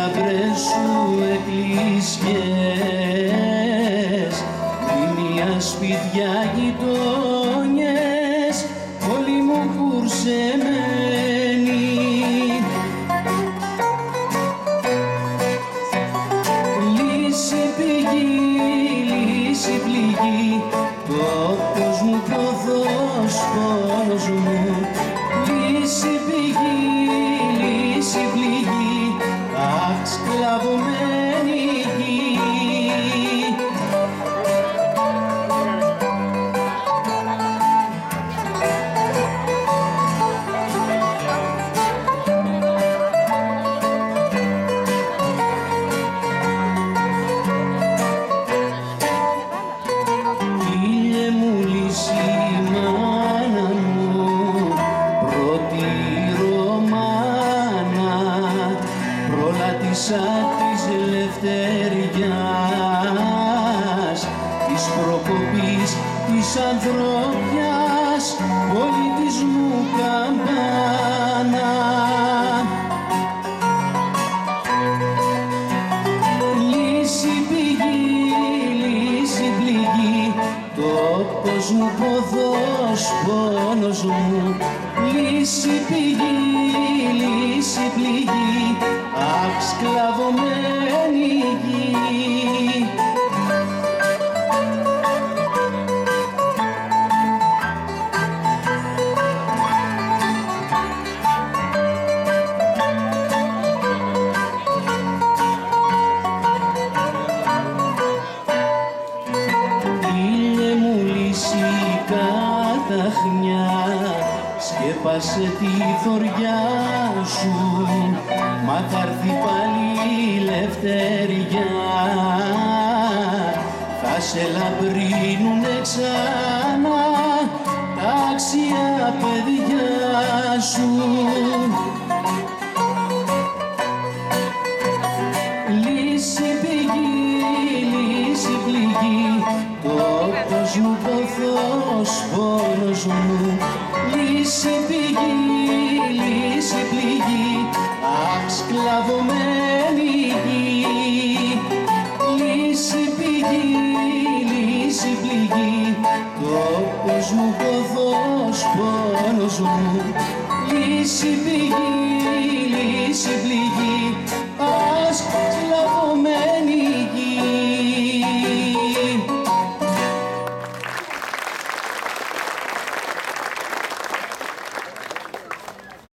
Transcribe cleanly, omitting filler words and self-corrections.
λαμπρές σου εκκλησιές, μνημεία, σπίτια, γειτόνιες, όλοι μου κουρσεμένοι. Λύση πηγή, λύση πληγή, τόπος μου, πόθος, πόνος μου. Λύση πηγή, λύση πληγή, αχ, σκλαβωμένη γη. Φίλε μου, λύση, μάνα μου, πρώτη Ρωμάνα, προλάτησα της ελευθεριάς, της προκοπής, της ανθρωπιάς, πολιτισμού καμπάνα. Λύση πηγή, λύση πληγή, τόπος μου, πόθος, πόνος μου. Λύση πηγή, λύση πληγή, αχ, σκλαβωμένη γη. Φίλε μου, λύση καταχνιά, σκέπασε τη θωριά σου, μα θα έρθει πάλι η ελευθεριά. Θα σε λαμπρίνουνε ξανά τα άξια παιδιά σου. Λύση πηγή, λύση πληγή, τόπος μου, πόθος, πόνος μου. Λύση πηγή, λύση πληγή, αχ, σκλαβωμένη γη. Λύση πηγή, λύση πληγή, τόπος μου, πόθος, πόνος μου. Λύση πηγή, λύση πληγή,